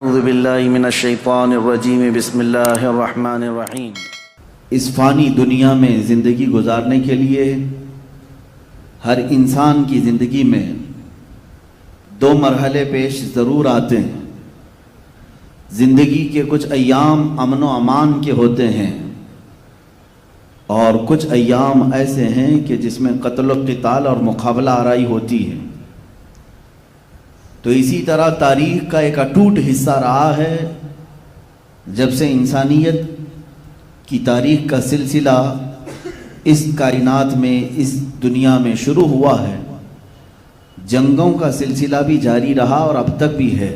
اعوذ باللہ من الشیطان الرجیم بسم اللہ الرحمن الرحیم۔ اس فانی دنیا میں زندگی گزارنے کے لیے ہر انسان کی زندگی میں دو مرحلے پیش ضرور آتے ہیں۔ زندگی کے کچھ ایام امن و امان کے ہوتے ہیں اور کچھ ایام ایسے ہیں کہ جس میں قتل و قتال اور مقابلہ آرائی ہوتی ہے۔ تو اسی طرح تاریخ کا ایک اٹوٹ حصہ رہا ہے، جب سے انسانیت کی تاریخ کا سلسلہ اس کائنات میں اس دنیا میں شروع ہوا ہے، جنگوں کا سلسلہ بھی جاری رہا اور اب تک بھی ہے۔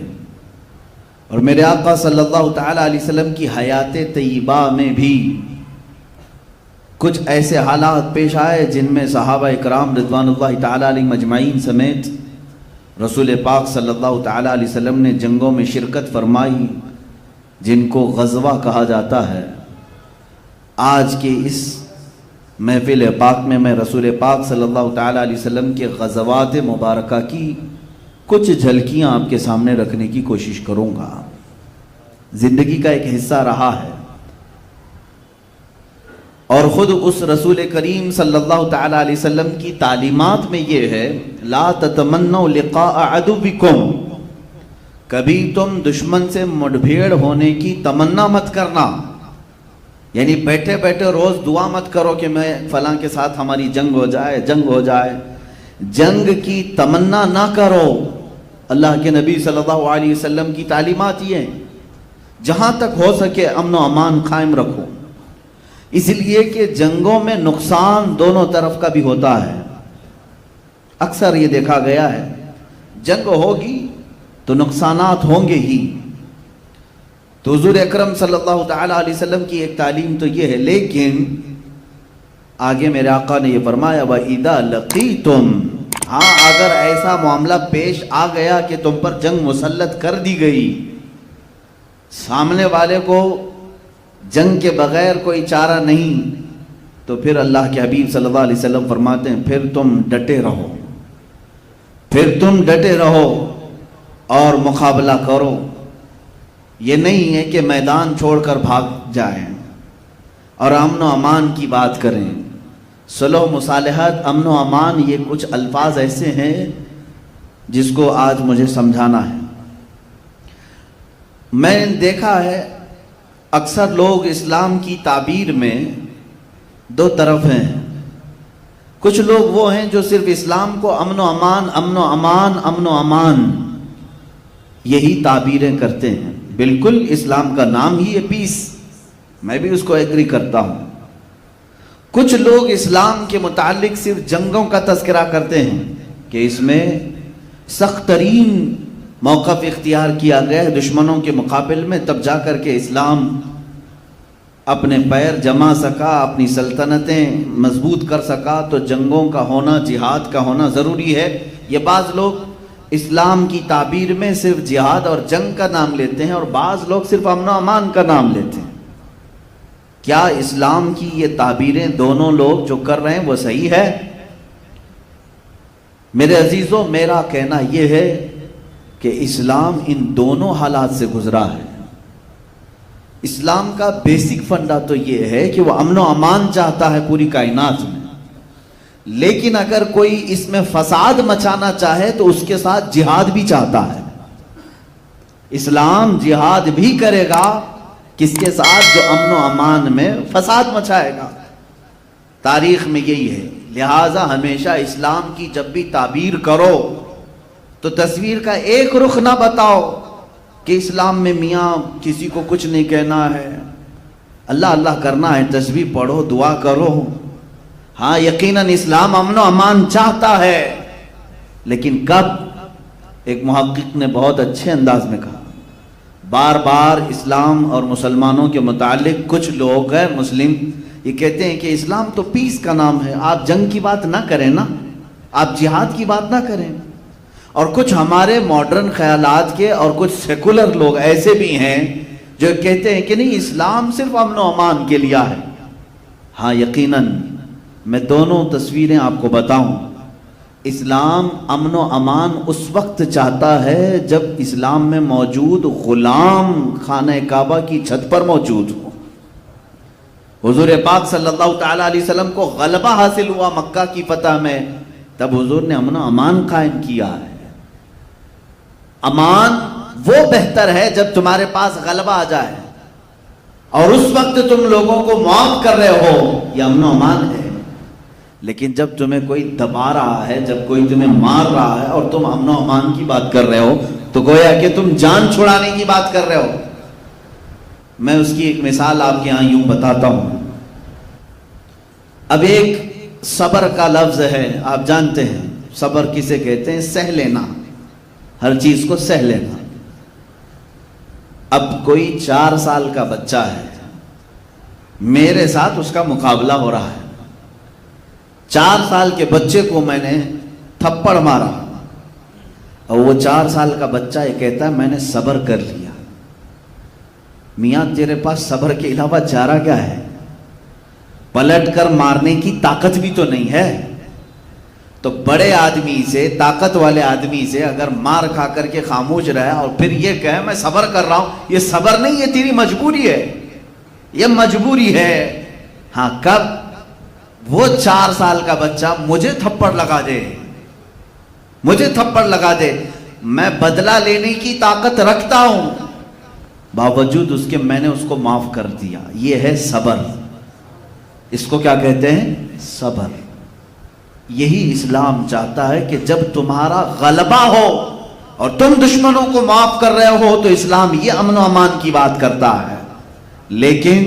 اور میرے آقا صلی اللہ تعالیٰ علیہ وسلم کی حیات طیبہ میں بھی کچھ ایسے حالات پیش آئے جن میں صحابہ اکرام رضوان اللہ تعالیٰ علیہ مجمعین سمیت رسول پاک صلی اللہ تعالیٰ علیہ وسلم نے جنگوں میں شرکت فرمائی، جن کو غزوہ کہا جاتا ہے۔ آج کے اس محفل پاک میں میں رسول پاک صلی اللہ تعالیٰ علیہ وسلم کے غزوات مبارکہ کی کچھ جھلکیاں آپ کے سامنے رکھنے کی کوشش کروں گا۔ زندگی کا ایک حصہ رہا ہے اور خود اس رسول کریم صلی اللہ تعالیٰ علیہ وسلم کی تعلیمات میں یہ ہے، لا تتمنوا لقاء عدوکم، کبھی تم دشمن سے مٹبھیڑ ہونے کی تمنا مت کرنا۔ یعنی بیٹھے بیٹھے روز دعا مت کرو کہ میں فلاں کے ساتھ ہماری جنگ ہو جائے، جنگ ہو جائے، جنگ کی تمنا نہ کرو۔ اللہ کے نبی صلی اللہ علیہ وسلم کی تعلیمات یہ ہیں، جہاں تک ہو سکے امن و امان قائم رکھو، اس لیے کہ جنگوں میں نقصان دونوں طرف کا بھی ہوتا ہے۔ اکثر یہ دیکھا گیا ہے، جنگ ہوگی تو نقصانات ہوں گے ہی۔ تو حضور اکرم صلی اللہ تعالیٰ علیہ وسلم کی ایک تعلیم تو یہ ہے، لیکن آگے میرے آقا نے یہ فرمایا وَإِذَا لَقِيتُمْ، ہاں اگر ایسا معاملہ پیش آ گیا کہ تم پر جنگ مسلط کر دی گئی، سامنے والے کو جنگ کے بغیر کوئی چارہ نہیں، تو پھر اللہ کے حبیب صلی اللہ علیہ وسلم فرماتے ہیں پھر تم ڈٹے رہو، پھر تم ڈٹے رہو اور مقابلہ کرو۔ یہ نہیں ہے کہ میدان چھوڑ کر بھاگ جائیں اور امن و امان کی بات کریں۔ صلح و مصالحت، امن و امان، یہ کچھ الفاظ ایسے ہیں جس کو آج مجھے سمجھانا ہے۔ میں نے دیکھا ہے اکثر لوگ اسلام کی تعبیر میں دو طرف ہیں۔ کچھ لوگ وہ ہیں جو صرف اسلام کو امن و امان، امن و امان، امن و امان یہی تعبیریں کرتے ہیں۔ بالکل اسلام کا نام ہی ہے پیس، میں بھی اس کو ایگری کرتا ہوں۔ کچھ لوگ اسلام کے متعلق صرف جنگوں کا تذکرہ کرتے ہیں کہ اس میں سخت ترین موقف اختیار کیا گیا ہے دشمنوں کے مقابل میں، تب جا کر کے اسلام اپنے پیر جما سکا، اپنی سلطنتیں مضبوط کر سکا، تو جنگوں کا ہونا، جہاد کا ہونا ضروری ہے۔ یہ بعض لوگ اسلام کی تعبیر میں صرف جہاد اور جنگ کا نام لیتے ہیں اور بعض لوگ صرف امن و امان کا نام لیتے ہیں۔ کیا اسلام کی یہ تعبیریں دونوں لوگ جو کر رہے ہیں وہ صحیح ہے؟ میرے عزیزوں، میرا کہنا یہ ہے کہ اسلام ان دونوں حالات سے گزرا ہے۔ اسلام کا بیسک فنڈا تو یہ ہے کہ وہ امن و امان چاہتا ہے پوری کائنات میں، لیکن اگر کوئی اس میں فساد مچانا چاہے تو اس کے ساتھ جہاد بھی چاہتا ہے۔ اسلام جہاد بھی کرے گا کس کے ساتھ؟ جو امن و امان میں فساد مچائے گا۔ تاریخ میں یہی ہے، لہٰذا ہمیشہ اسلام کی جب بھی تعبیر کرو تو تصویر کا ایک رخ نہ بتاؤ کہ اسلام میں میاں کسی کو کچھ نہیں کہنا ہے، اللہ اللہ کرنا ہے، تسبیح پڑھو، دعا کرو۔ ہاں یقیناً اسلام امن و امان چاہتا ہے، لیکن کب؟ ایک محقق نے بہت اچھے انداز میں کہا، بار بار اسلام اور مسلمانوں کے متعلق کچھ لوگ غیر مسلم یہ کہتے ہیں کہ اسلام تو پیس کا نام ہے، آپ جنگ کی بات نہ کریں نا، آپ جہاد کی بات نہ کریں۔ اور کچھ ہمارے ماڈرن خیالات کے اور کچھ سیکولر لوگ ایسے بھی ہیں جو کہتے ہیں کہ نہیں، اسلام صرف امن و امان کے لیے ہے۔ ہاں یقیناً میں دونوں تصویریں آپ کو بتاؤں، اسلام امن و امان اس وقت چاہتا ہے جب اسلام میں موجود غلام خانہ کعبہ کی چھت پر موجود ہو. حضور پاک صلی اللہ تعالی علیہ وسلم کو غلبہ حاصل ہوا مکہ کی فتح میں، تب حضور نے امن و امان قائم کیا ہے. امان وہ بہتر ہے جب تمہارے پاس غلبہ آ جائے، اور اس وقت تم لوگوں کو معاف کر رہے ہو، یہ امن و امان ہے. لیکن جب تمہیں کوئی دبا رہا ہے، جب کوئی تمہیں مار رہا ہے اور تم امن و امان کی بات کر رہے ہو، تو گویا کہ تم جان چھڑانے کی بات کر رہے ہو. میں اس کی ایک مثال آپ کے یہاں یوں بتاتا ہوں. اب ایک صبر کا لفظ ہے، آپ جانتے ہیں صبر کسے کہتے ہیں؟ سہ لینا، ہر چیز کو سہ لینا. اب کوئی 4 سال کا بچہ ہے، میرے ساتھ اس کا مقابلہ ہو رہا ہے. 4 سال کے بچے کو میں نے تھپڑ مارا، اور وہ 4 سال کا بچہ یہ کہتا ہے میں نے صبر کر لیا. میاں تیرے پاس صبر کے علاوہ چارہ کیا ہے؟ پلٹ کر مارنے کی طاقت بھی تو نہیں ہے. تو بڑے آدمی سے، طاقت والے آدمی سے اگر مار کھا کر کے خاموش رہے اور پھر یہ کہے میں صبر کر رہا ہوں، یہ صبر نہیں، یہ تیری مجبوری ہے، یہ مجبوری ہے. ہاں کب؟ وہ 4 سال کا بچہ مجھے تھپڑ لگا دے، مجھے تھپڑ لگا دے، میں بدلہ لینے کی طاقت رکھتا ہوں، باوجود اس کے میں نے اس کو معاف کر دیا. یہ ہے صبر. اس کو کیا کہتے ہیں؟ صبر. یہی اسلام چاہتا ہے کہ جب تمہارا غلبہ ہو اور تم دشمنوں کو معاف کر رہے ہو تو اسلام یہ امن و امان کی بات کرتا ہے. لیکن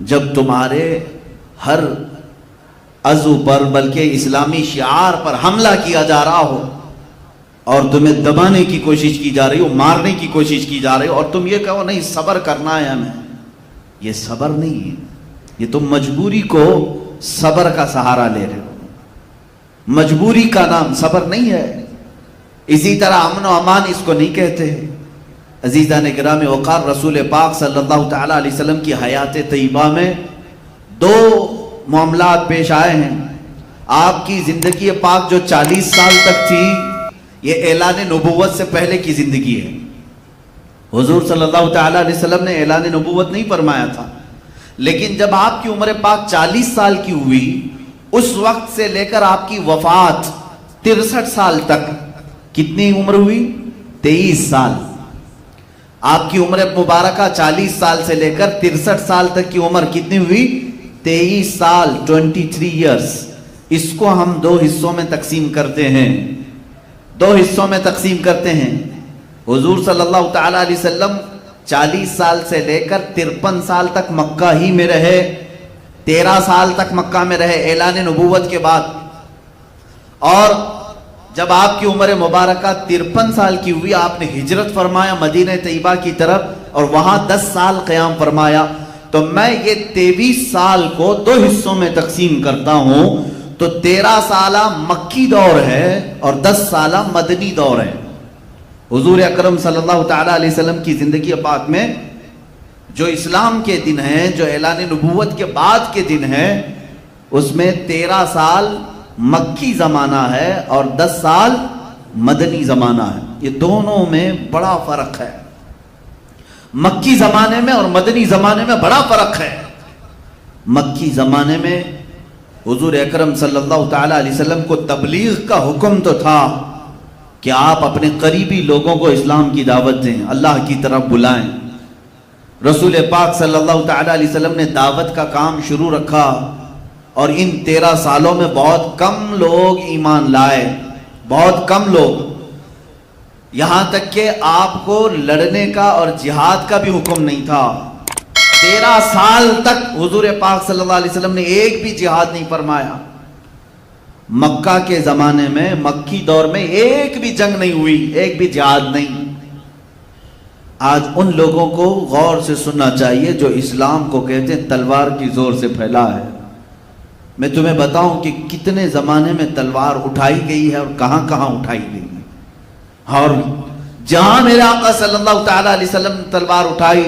جب تمہارے ہر عضو پر بلکہ اسلامی شعار پر حملہ کیا جا رہا ہو اور تمہیں دبانے کی کوشش کی جا رہی ہو، مارنے کی کوشش کی جا رہی ہو، اور تم یہ کہو نہیں صبر کرنا ہے ہمیں، یہ صبر نہیں ہے. یہ تم مجبوری کو صبر کا سہارا لے رہے ہو. مجبوری کا نام صبر نہیں ہے. اسی طرح امن و امان اس کو نہیں کہتے. عزیزان گرامی وقار، رسول پاک صلی اللہ تعالی علیہ وسلم کی حیات طیبہ میں 2 معاملات پیش آئے ہیں. آپ کی زندگی پاک جو 40 سال تک تھی، یہ اعلان نبوت سے پہلے کی زندگی ہے. حضور صلی اللہ تعالی علیہ وسلم نے اعلان نبوت نہیں فرمایا تھا، لیکن جب آپ کی عمر پاک 40 سال کی ہوئی، اس وقت سے لے کر آپ کی وفات 63 سال تک کتنی عمر ہوئی؟ 23 سال. آپ کی عمر مبارکہ 40 سال سے لے کر 63 سال تک کی عمر کتنی ہوئی؟ 23 سال، 23 ایئرس. اس کو ہم 2 حصوں میں تقسیم کرتے ہیں. 2 حصوں میں تقسیم کرتے ہیں. حضور صلی اللہ تعالی علیہ وسلم 40 سال سے لے کر 53 سال تک مکہ ہی میں رہے. 13 سال تک مکہ میں رہے اعلان نبوت کے بعد. اور جب آپ کی عمر مبارکہ 53 سال کی ہوئی، آپ نے ہجرت فرمایا مدینہ طیبہ کی طرف، اور وہاں 10 سال قیام فرمایا. تو میں یہ 23 سال کو 2 حصوں میں تقسیم کرتا ہوں. تو 13 سالہ مکی دور ہے اور 10 سالہ مدنی دور ہے. حضور اکرم صلی اللہ تعالی علیہ وسلم کی زندگی پاک میں جو اسلام کے دن ہیں، جو اعلان نبوت کے بعد کے دن ہیں، اس میں 13 سال مکی زمانہ ہے اور 10 سال مدنی زمانہ ہے. یہ دونوں میں بڑا فرق ہے. مکی زمانے میں اور مدنی زمانے میں بڑا فرق ہے. مکی زمانے میں حضور اکرم صلی اللہ تعالی علیہ وسلم کو تبلیغ کا حکم تو تھا کہ آپ اپنے قریبی لوگوں کو اسلام کی دعوت دیں، اللہ کی طرف بلائیں. رسول پاک صلی اللہ تعالی علیہ وسلم نے دعوت کا کام شروع رکھا، اور ان 13 سالوں میں بہت کم لوگ ایمان لائے، بہت کم لوگ. یہاں تک کہ آپ کو لڑنے کا اور جہاد کا بھی حکم نہیں تھا. 13 سال تک حضور پاک صلی اللہ علیہ وسلم نے ایک بھی جہاد نہیں فرمایا. مکہ کے زمانے میں، مکی دور میں ایک بھی جنگ نہیں ہوئی، ایک بھی جہاد نہیں. آج ان لوگوں کو غور سے سننا چاہیے جو اسلام کو کہتے ہیں تلوار کی زور سے پھیلا ہے. میں تمہیں بتاؤں کہ کتنے زمانے میں تلوار اٹھائی گئی ہے اور کہاں کہاں اٹھائی گئی ہے. اور جہاں میرے آقا صلی اللہ تعالی علیہ وسلم نے تلوار اٹھائی،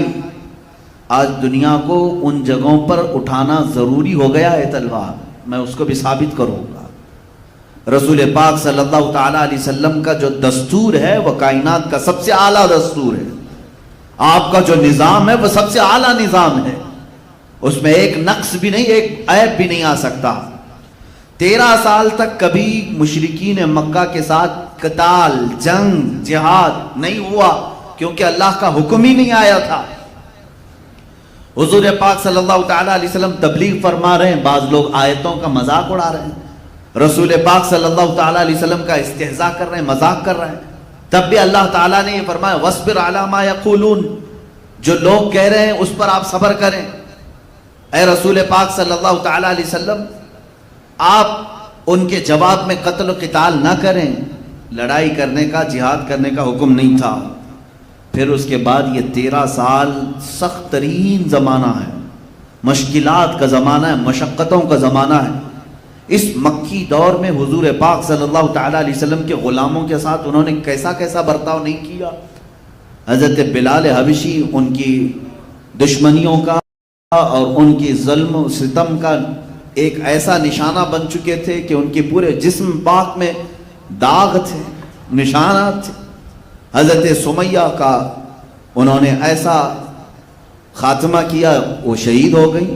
آج دنیا کو ان جگہوں پر اٹھانا ضروری ہو گیا ہے تلوار. میں اس کو بھی ثابت کروں گا. رسول پاک صلی اللہ تعالی علیہ وسلم کا جو دستور ہے وہ کائنات کا سب سے اعلیٰ دستور ہے. آپ کا جو نظام ہے وہ سب سے اعلیٰ نظام ہے. اس میں ایک نقص بھی نہیں، ایک عیب بھی نہیں آ سکتا. 13 سال تک کبھی مشرکین مکہ کے ساتھ قتال، جنگ، جہاد نہیں ہوا، کیونکہ اللہ کا حکم ہی نہیں آیا تھا. حضور پاک صلی اللہ تعالی علیہ وسلم تبلیغ فرما رہے ہیں، بعض لوگ آیتوں کا مذاق اڑا رہے ہیں، رسول پاک صلی اللہ تعالی علیہ وسلم کا استہزاء کر رہے ہیں، مذاق کر رہے ہیں. تب بھی اللہ تعالیٰ نے یہ فرمایا وَاصْبِرْ عَلَىٰ مَا يَقُولُونَ، جو لوگ کہہ رہے ہیں اس پر آپ صبر کریں. اے رسول پاک صلی اللہ تعالی علیہ وسلم، آپ ان کے جواب میں قتل و قتال نہ کریں. لڑائی کرنے کا، جہاد کرنے کا حکم نہیں تھا. پھر اس کے بعد یہ 13 سال سخت ترین زمانہ ہے، مشکلات کا زمانہ ہے، مشقتوں کا زمانہ ہے. اس مکی دور میں حضور پاک صلی اللہ تعالی علیہ وسلم کے غلاموں کے ساتھ انہوں نے کیسا کیسا برتاؤ نہیں کیا. حضرت بلال حبشی ان کی دشمنیوں کا اور ان کی ظلم و ستم کا ایک ایسا نشانہ بن چکے تھے کہ ان کے پورے جسم پاک میں داغ تھے، نشانات تھے. حضرت سمیہ کا انہوں نے ایسا خاتمہ کیا، وہ شہید ہو گئی.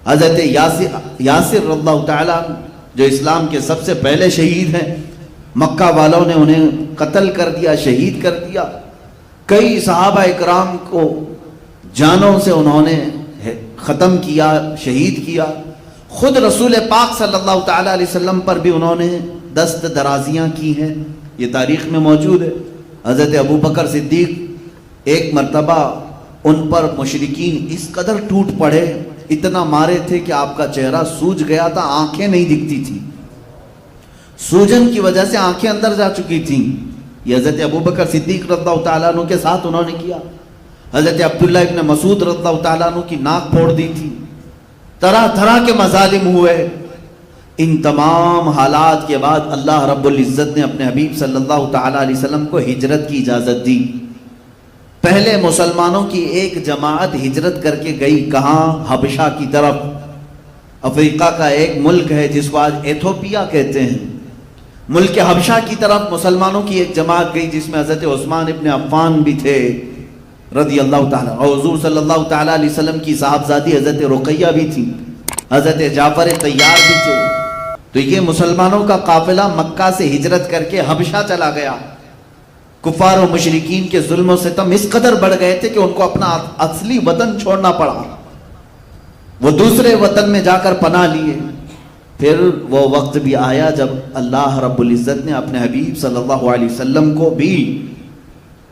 حضرت یاسر رضی اللہ تعالیٰ جو اسلام کے سب سے پہلے شہید ہیں، مکہ والوں نے انہیں قتل کر دیا، شہید کر دیا. کئی صحابہ اکرام کو جانوں سے انہوں نے ختم کیا، شہید کیا. خود رسول پاک صلی اللہ تعالی علیہ وسلم پر بھی انہوں نے دست درازیاں کی ہیں، یہ تاریخ میں موجود ہے. حضرت ابو بکر صدیق ایک مرتبہ ان پر مشرکین اس قدر ٹوٹ پڑے، اتنا مارے تھے کہ آپ کا چہرہ سوج گیا تھا، آنکھیں نہیں دکھتی تھیں، سوجن کی وجہ سے آنکھیں اندر جا چکی تھیں. یہ حضرت ابو بکر صدیق رضی اللہ تعالیٰ عنہ کے ساتھ انہوں نے کیا. حضرت عبداللہ ابن مسعود رضی اللہ تعالیٰ عنہ کی ناک پھوڑ دی تھی. طرح طرح کے مظالم ہوئے. ان تمام حالات کے بعد اللہ رب العزت نے اپنے حبیب صلی اللہ تعالیٰ علیہ وسلم کو ہجرت کی اجازت دی. پہلے مسلمانوں کی ایک جماعت ہجرت کر کے گئی، کہاں؟ حبشہ کی طرف. افریقہ کا ایک ملک ہے جس کو آج ایتھوپیا کہتے ہیں. ملک حبشہ کی طرف مسلمانوں کی ایک جماعت گئی جس میں حضرت عثمان ابن عفان بھی تھے رضی اللہ تعالیٰ، اور حضور صلی اللہ تعالیٰ علیہ وسلم کی صاحبزادی حضرت رقیہ بھی تھی، حضرت جعفر طیار بھی تھے. تو یہ مسلمانوں کا قافلہ مکہ سے ہجرت کر کے حبشہ چلا گیا. کفار و مشرکین کے ظلم و ستم اس قدر بڑھ گئے تھے کہ ان کو اپنا اصلی وطن چھوڑنا پڑا. وہ دوسرے وطن میں جا کر پناہ لیے. پھر وہ وقت بھی آیا جب اللہ رب العزت نے اپنے حبیب صلی اللہ علیہ وسلم کو بھی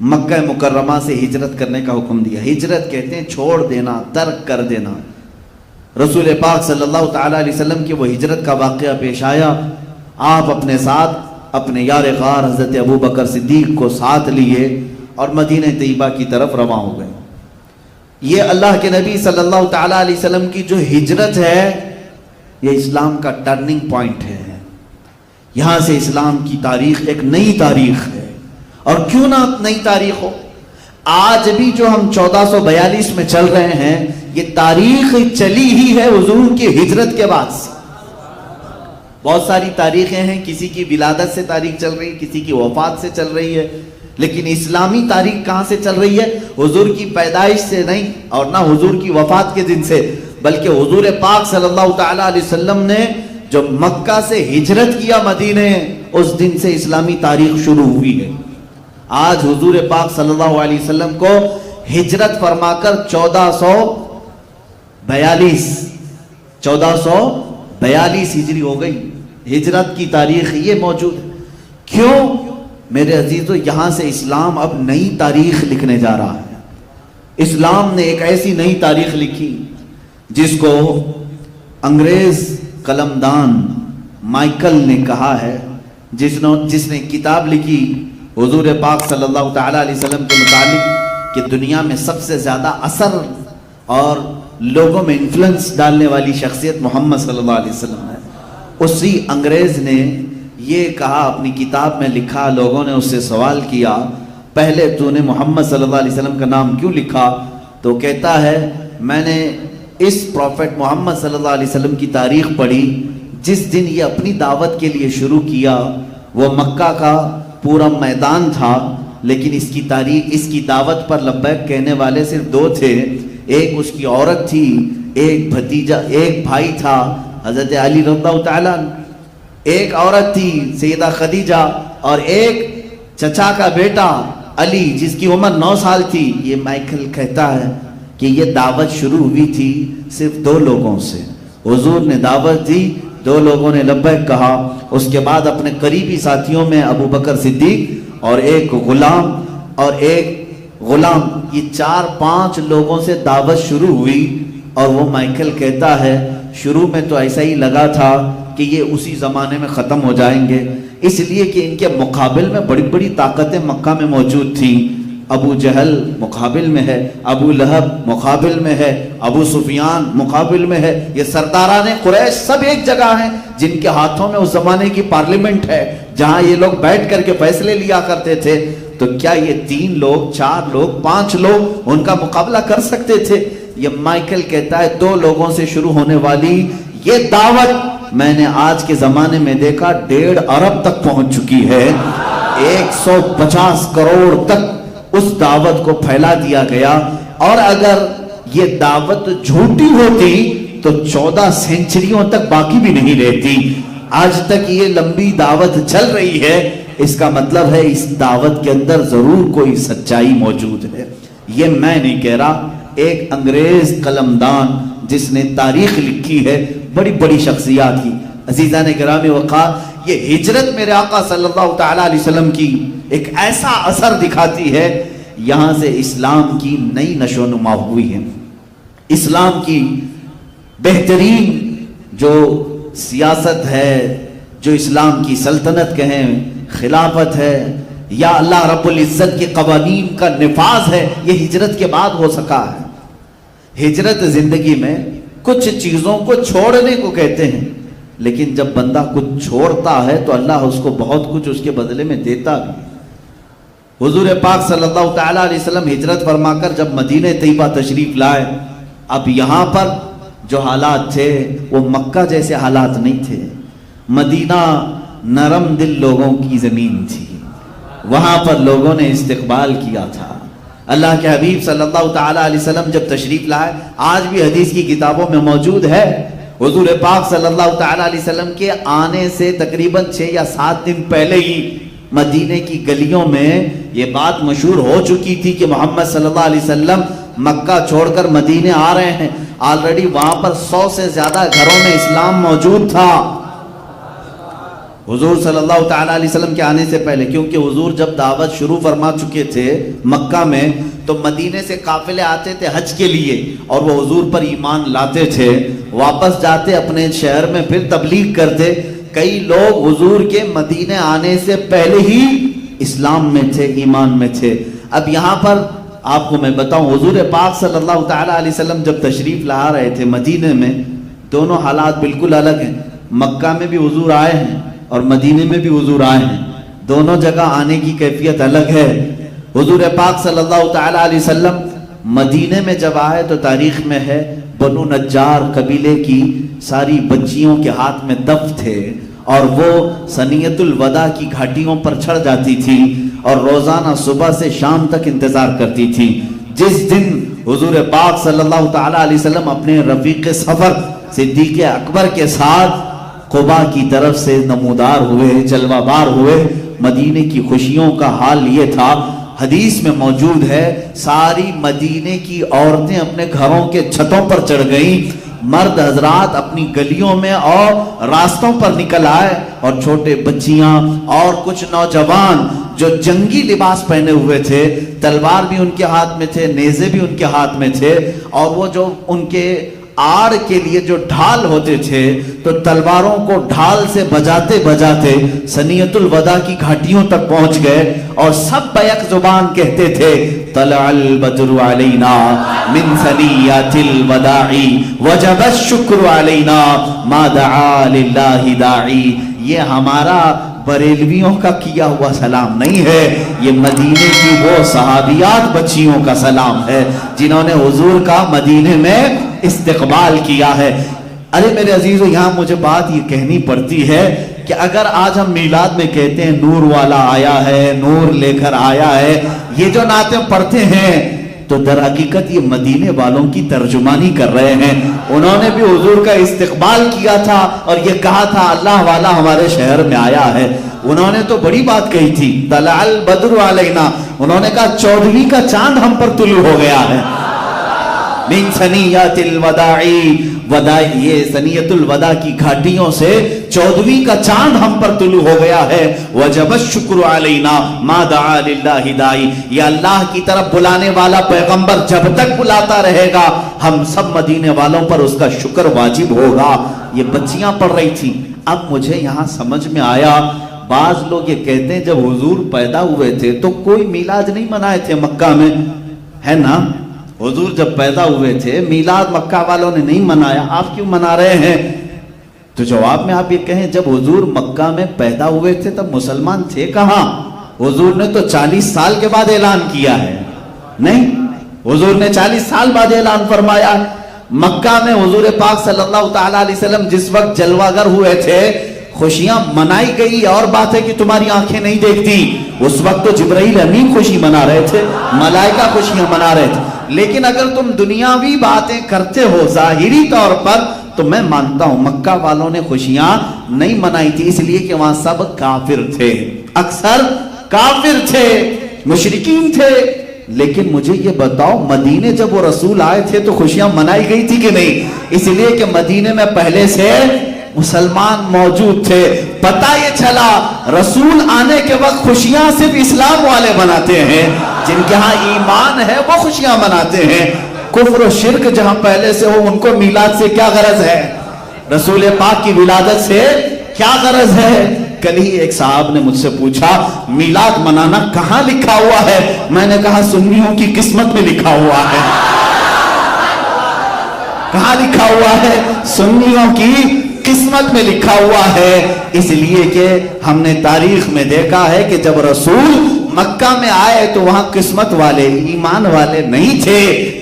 مکہ مکرمہ سے ہجرت کرنے کا حکم دیا. ہجرت کہتے ہیں چھوڑ دینا، ترک کر دینا. رسول پاک صلی اللہ تعالیٰ علیہ وسلم کی وہ ہجرت کا واقعہ پیش آیا. آپ اپنے ساتھ اپنے یار غار حضرت ابو بکر صدیق کو ساتھ لیے اور مدینہ طیبہ کی طرف رواں ہو گئے. یہ اللہ کے نبی صلی اللہ تعالیٰ علیہ وسلم کی جو ہجرت ہے یہ اسلام کا ٹرننگ پوائنٹ ہے. یہاں سے اسلام کی تاریخ ایک نئی تاریخ ہے. اور کیوں نہ نئی تاریخ ہو، آج بھی جو ہم 1442 میں چل رہے ہیں یہ تاریخ چلی ہی ہے حضور کی ہجرت کے بعد سے. بہت ساری تاریخیں ہیں، کسی کی ولادت سے تاریخ چل رہی ہے، کسی کی وفات سے چل رہی ہے، لیکن اسلامی تاریخ کہاں سے چل رہی ہے؟ حضور کی پیدائش سے نہیں اور نہ حضور کی وفات کے دن سے، بلکہ حضور پاک صلی اللہ تعالیٰ علیہ وسلم نے جو مکہ سے ہجرت کیا مدینے، اس دن سے اسلامی تاریخ شروع ہوئی ہے. آج حضور پاک صلی اللہ علیہ وسلم کو ہجرت فرما کر 1442 ہجری ہو گئی. ہجرت کی تاریخ یہ موجود ہے. کیوں میرے عزیزو؟ یہاں سے اسلام اب نئی تاریخ لکھنے جا رہا ہے. اسلام نے ایک ایسی نئی تاریخ لکھی جس کو انگریز قلمدان مائیکل نے کہا ہے، جس نے کتاب لکھی حضور پاک صلی اللہ تعالیٰ علیہ وسلم کے متعلق کہ دنیا میں سب سے زیادہ اثر اور لوگوں میں انفلوئنس ڈالنے والی شخصیت محمد صلی اللہ علیہ وسلم ہے. اسی انگریز نے یہ کہا، اپنی کتاب میں لکھا، لوگوں نے اس سے سوال کیا پہلے تو نے محمد صلی اللہ علیہ وسلم کا نام کیوں لکھا؟ تو کہتا ہے میں نے اس پروفٹ محمد صلی اللہ علیہ وسلم کی تاریخ پڑھی جس دن یہ اپنی دعوت کے لیے شروع کیا وہ مکہ کا پورا میدان تھا، لیکن اس کی تاریخ، اس کی دعوت پر لبیک کہنے والے صرف دو تھے، ایک اس کی عورت تھی، ایک بھتیجا، ایک بھائی تھا حضرت علی رضی اللہ تعالیٰ، ایک عورت تھی سیدہ خدیجہ، اور ایک چچا کا بیٹا علی جس کی عمر 9 سال تھی۔ یہ مائیکل کہتا ہے کہ یہ دعوت شروع ہوئی تھی صرف 2 لوگوں سے، حضور نے دعوت دی، 2 لوگوں نے لبیک کہا، اس کے بعد اپنے قریبی ساتھیوں میں ابو بکر صدیق اور ایک غلام، یہ 4-5 لوگوں سے دعوت شروع ہوئی۔ اور وہ مائیکل کہتا ہے شروع میں تو ایسا ہی لگا تھا کہ یہ اسی زمانے میں ختم ہو جائیں گے، اس لیے کہ ان کے مقابل میں بڑی بڑی طاقتیں مکہ میں موجود تھیں۔ ابو جہل مقابل میں ہے، ابو لہب مقابل میں ہے، ابو سفیان مقابل میں ہے، یہ سرداران قریش سب ایک جگہ ہیں جن کے ہاتھوں میں اس زمانے کی پارلیمنٹ ہے جہاں یہ لوگ بیٹھ کر کے فیصلے لیا کرتے تھے۔ تو کیا یہ 3 لوگ، 4 لوگ، 5 لوگ ان کا مقابلہ کر سکتے تھے؟ یہ مائیکل کہتا ہے 2 لوگوں سے شروع ہونے والی یہ دعوت میں نے آج کے زمانے میں دیکھا 1.5 ارب تک پہنچ چکی ہے، 150 کروڑ تک اس دعوت کو پھیلا دیا گیا۔ اور اگر یہ دعوت جھوٹی ہوتی تو 14 سینچریوں تک باقی بھی نہیں رہتی۔ آج تک یہ لمبی دعوت چل رہی ہے، اس کا مطلب ہے اس دعوت کے اندر ضرور کوئی سچائی موجود ہے۔ یہ میں نہیں کہہ رہا، ایک انگریز قلمدان جس نے تاریخ لکھی ہے بڑی بڑی شخصیات کی، عزیزان گرامی وقار، یہ ہجرت میرے آقا صلی اللہ تعالیٰ علیہ وسلم کی ایک ایسا اثر دکھاتی ہے، یہاں سے اسلام کی نئی نشو و نما ہوئی ہے۔ اسلام کی بہترین جو سیاست ہے، جو اسلام کی سلطنت کہیں، خلافت ہے، یا اللہ رب العزت کے قوانین کا نفاذ ہے، یہ ہجرت کے بعد ہو سکا ہے۔ ہجرت زندگی میں کچھ چیزوں کو چھوڑنے کو کہتے ہیں، لیکن جب بندہ کچھ چھوڑتا ہے تو اللہ اس کو بہت کچھ اس کے بدلے میں دیتا بھی۔ حضور پاک صلی اللہ تعالیٰ علیہ وسلم ہجرت فرما کر جب مدینہ طیبہ تشریف لائے، اب یہاں پر جو حالات تھے وہ مکہ جیسے حالات نہیں تھے۔ مدینہ نرم دل لوگوں کی زمین تھی، وہاں پر لوگوں نے استقبال کیا تھا۔ اللہ کے حبیب صلی اللہ تعالیٰ علیہ وسلم جب تشریف لائے، آج بھی حدیث کی کتابوں میں موجود ہے، حضور پاک صلی اللہ تعالیٰ علیہ وسلم کے آنے سے تقریباً 6 یا 7 دن پہلے ہی مدینے کی گلیوں میں یہ بات مشہور ہو چکی تھی کہ محمد صلی اللہ علیہ وسلم مکہ چھوڑ کر مدینے آ رہے ہیں۔ آلریڈی وہاں پر 100 سے زیادہ گھروں میں اسلام موجود تھا حضور صلی اللہ تعالیٰ علیہ وسلم کے آنے سے پہلے، کیونکہ حضور جب دعوت شروع فرما چکے تھے مکہ میں تو مدینے سے قافلے آتے تھے حج کے لیے، اور وہ حضور پر ایمان لاتے تھے، واپس جاتے اپنے شہر میں پھر تبلیغ کرتے۔ کئی لوگ حضور کے مدینے آنے سے پہلے ہی اسلام میں تھے، ایمان میں تھے۔ اب یہاں پر آپ کو میں بتاؤں، حضور پاک صلی اللہ تعالیٰ علیہ وسلم جب تشریف لا رہے تھے مدینے میں، دونوں حالات بالکل الگ ہیں۔ مکہ میں بھی حضور آئے ہیں اور مدینے میں بھی حضور آئے ہیں، دونوں جگہ آنے کی کیفیت الگ ہے۔ حضور پاک صلی اللہ تعالیٰ علیہ وسلم مدینے میں جب آئے تو تاریخ میں ہے بنو نجار قبیلے کی ساری بچیوں کے ہاتھ میں دف تھے، اور وہ سنیت الوداع کی گھاٹیوں پر چڑھ جاتی تھی اور روزانہ صبح سے شام تک انتظار کرتی تھی۔ جس دن حضور پاک صلی اللہ تعالیٰ علیہ وسلم اپنے رفیق سفر صدیق اکبر کے ساتھ قبا کی طرف سے نمودار ہوئے، جلوہ بار ہوئے، مدینے کی خوشیوں کا حال یہ تھا، حدیث میں موجود ہے، ساری مدینے کی عورتیں اپنے گھروں کے چھتوں پر چڑھ گئیں، مرد حضرات اپنی گلیوں میں اور راستوں پر نکل آئے، اور چھوٹے بچیاں اور کچھ نوجوان جو جنگی لباس پہنے ہوئے تھے، تلوار بھی ان کے ہاتھ میں تھے، نیزے بھی ان کے ہاتھ میں تھے، اور وہ جو ان کے آڑ کے لیے جو ڈھال ہوتے تھے تو تلواروں کو ڈھال سے بجاتے بجاتے سنیت الوداع کی گھاٹیوں تک پہنچ گئے، اور سب بیک زبان کہتے تھے طلع البدر علینا من ثنیات الوداع وجب الشکر علینا ما دعا للہ داعی۔ یہ ہمارا بریلویوں کا کیا ہوا سلام نہیں ہے، یہ مدینے کی وہ صحابیات بچیوں کا سلام ہے جنہوں نے حضور کا مدینے میں استقبال کیا ہے۔ ارے میرے عزیزو، یہاں مجھے بات یہ کہنی پڑتی ہے کہ اگر آج ہم میلاد میں کہتے ہیں نور والا آیا ہے، نور لے کر آیا ہے، یہ جو نعتیں پڑھتے ہیں تو در حقیقت یہ مدینے والوں کی ترجمانی کر رہے ہیں. انہوں نے بھی حضور کا استقبال کیا تھا اور یہ کہا تھا اللہ والا ہمارے شہر میں آیا ہے. انہوں نے تو بڑی بات کہی تھی، طلع البدر علینا، انہوں نے کہا 14ویں کا چاند ہم پر طلوع ہو گیا ہے. من ثنیات الوداعی، یہ ثنیت الوداع کی گھاٹیوں سے 14ویں کا چاند ہم پر طلوع ہو گیا ہے. وجب الشکر علینا ما دعا للہ داعی، یہ اللہ کی طرف بلانے والا پیغمبر جب تک بلاتا رہے گا ہم سب مدینے والوں پر اس کا شکر واجب ہوگا. یہ بچیاں پڑھ رہی تھی. اب مجھے یہاں سمجھ میں آیا، بعض لوگ یہ کہتے ہیں جب حضور پیدا ہوئے تھے تو کوئی میلاد نہیں منائے تھے مکہ میں، ہے نا؟ حضور جب پیدا ہوئے تھے میلاد مکہ والوں نے نہیں منایا، آپ کیوں منا رہے ہیں؟ تو جواب میں آپ یہ کہیں جب حضور مکہ میں پیدا ہوئے تھے تب مسلمان تھے کہاں؟ حضور نے تو 40 سال کے بعد اعلان کیا ہے. نہیں، حضور نے 40 سال بعد اعلان فرمایا. مکہ میں حضور پاک صلی اللہ تعالیٰ علیہ وسلم جس وقت جلوہ گر ہوئے تھے خوشیاں منائی گئی، اور بات ہے کہ تمہاری آنکھیں نہیں دیکھتی. اس وقت تو جبرائیل امین خوشی منا رہے تھے، ملائکہ خوشیاں منا رہے تھے. لیکن اگر تم دنیاوی باتیں کرتے ہو ظاہری طور پر تو میں مانتا ہوں مکہ والوں نے خوشیاں نہیں منائی تھی، اس لیے کہ وہاں سب کافر تھے، اکثر کافر تھے، مشرکین تھے. لیکن مجھے یہ بتاؤ مدینے جب وہ رسول آئے تھے تو خوشیاں منائی گئی تھی کہ نہیں؟ اس لیے کہ مدینے میں پہلے سے مسلمان موجود تھے. پتہ یہ چلا رسول آنے کے وقت خوشیاں صرف اسلام والے مناتے ہیں، جن کے ہاں ایمان ہے وہ خوشیاں مناتے ہیں. کفر و شرک جہاں پہلے سے ہو ان کو میلاد سے کیا غرض ہے؟ رسول پاک کی ولادت سے کیا غرض ہے؟ کل ہی ایک صاحب نے مجھ سے پوچھا میلاد منانا کہاں لکھا ہوا ہے؟ میں نے کہا سنیوں کی قسمت میں لکھا ہوا ہے. کہاں لکھا ہوا ہے؟ سنیوں کی قسمت میں لکھا ہوا ہے. اس لیے کہ ہم نے تاریخ میں دیکھا ہے کہ جب رسول مکہ میں آئے تو وہاں قسمت والے ایمان والے نہیں تھے،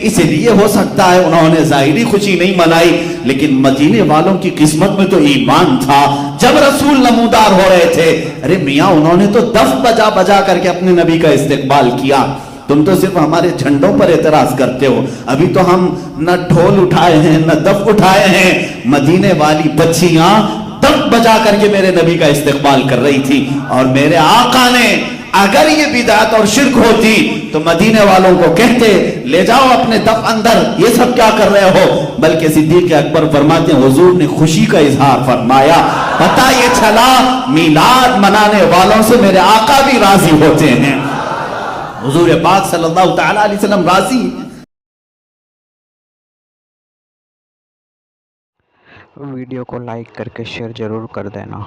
اس لیے ہو سکتا ہے انہوں نے ظاہری خوشی نہیں منائی، لیکن مدینے والوں کی قسمت میں تو ایمان تھا. جب رسول نمودار ہو رہے تھے، ارے میاں انہوں نے تو دف بجا بجا کر کے اپنے نبی کا استقبال کیا. تم تو صرف ہمارے جھنڈوں پر اعتراض کرتے ہو. ابھی تو ہم نہ ڈھول اٹھائے ہیں نہ دف اٹھائے ہیں. مدینے والی بچیاں دف بجا کر کے میرے نبی کا استقبال کر رہی تھی. اور میرے آقا نے اگر یہ بدعت اور شرک ہوتی تو مدینے والوں کو کہتے لے جاؤ اپنے دف اندر، یہ سب کیا کر رہے ہو؟ بلکہ صدیق اکبر فرماتے ہیں حضور نے خوشی کا اظہار فرمایا. پتہ یہ چلا میلاد منانے والوں سے میرے آقا بھی راضی ہوتے ہیں. حضور پاک صلی اللہ تعالیٰ علیہ وسلم راضی. ویڈیو کو لائک کر کے شیئر ضرور کر دینا.